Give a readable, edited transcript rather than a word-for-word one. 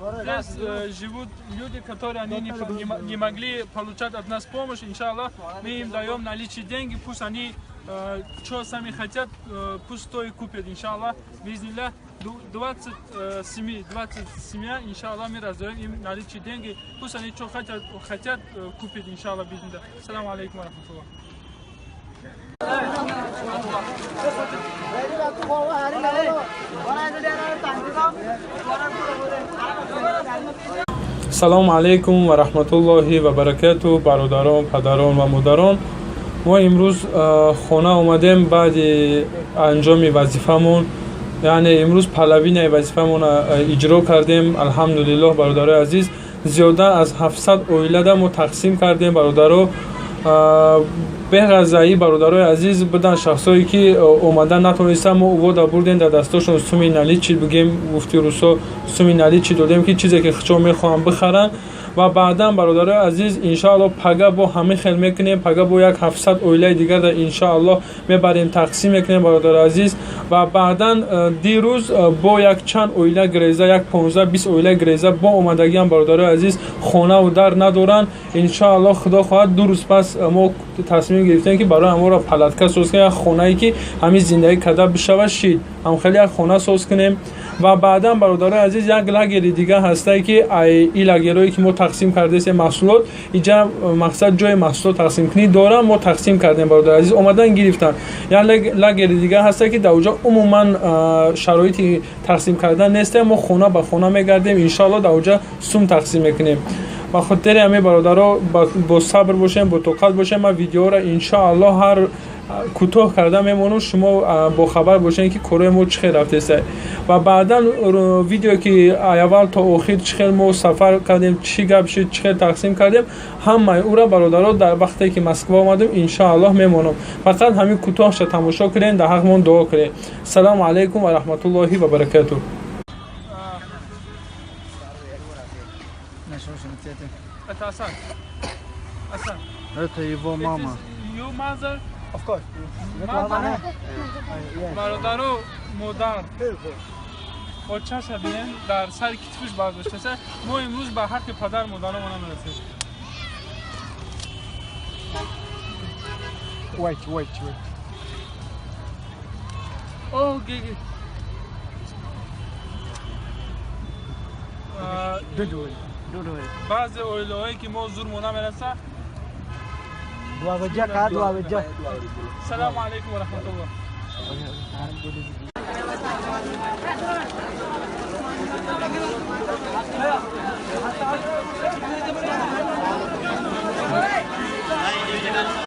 Здесь живут люди, которые они не могли получать от нас помощь. Иншаллах, мы им даем наличие деньги, пусть они что сами хотят, пусть то и купят. Иншаллах, бизнилля, 27, иншаллах, мы раздаем им наличие деньги, пусть они что хотят купить. Иншаллах, бизнилля. Ассаламу алейкум ва рахматуллах. سلام علیکم و رحمت الله و برکاته برادران، پدران و مادران. ما امروز خانه اومدیم بعد انجام وظیفمون، یعنی امروز پهلوی وظیفمون اجرا کردیم. الحمدلله برادرای عزیز، زیاده از 700 اویله ما تقسیم کردیم. برادرها به غذایی برادرای عزیز بدن، شخصایی که اومدن نتونستن ما اوودا بردیم در دستاشون سومی نالی چی بگیم گفتی روسا سومی نالی چی دادیم که چیزی که خچا میخوام بخرن و بعدا برادرای عزیز انشاءالله پگه با همه خیل میکنیم، پگه با یک 700 اویله دیگر در انشاءالله میبریم تقسیم میکنیم برادرای عزیز و بعدا دیروز با یک چند اویله گریزه، یک 15-20 اویله گریزه با اومدگی هم برادرای عزیز خانه و در ندارن. انشاءالله خدا خواهد 2 روز پس ما تصمیم گرفتیم که برای ما را پلاتکا ساز کنیم، خانه‌ای که همین زندگی کده بشه شید هم خیلی یک خانه ساز کنیم و بعدا برادرای عزیز یک لگری دیگه هسته که این لگرایی که ما تقسیم کرده محصولات اینجا مقصد جای محصولات تقسیم کنی دارم ما تقسیم کردیم. برادرای عزیز اومدن گرفتن یک لگری دیگه هسته که در اونجا عموما شرایطی تقسیم کردن نیست، ما خانه به خانه میگردیم انشالله در اونجا سوم تقسیم میکنیم. با خاطر همه برادرها با صبر باشیم، با توقع باشیم. ما ویدیو را انشاءالله هر کوتاه کرده میمونم، شما با خبر باشین که کارای ما چه رفته است و بعدا ویدیو که اول تا آخر چه ما سفر کردیم، چی گپ شد، چه تقسیم کردیم، همه او را برادرها در وقتی که مسکو اومدیم انشاءالله میمونم. فقط همین کوتاه شد تماشا کنین، در حقمون دعا کنین. سلام علیکم و رحمت الله و برکاته. Hassan. Okay, your mama. Your mother? Of course. Mother? برادر و مادر با چه شبیه در سر کتفش برداشته است. ما امروز به حق پدر مادرمون میرسیم. Wait. اوه گیگی. Do it. بعضی اویلهایی که ما زورمون میرسه. دعا سلام علیکم و رحمت الله.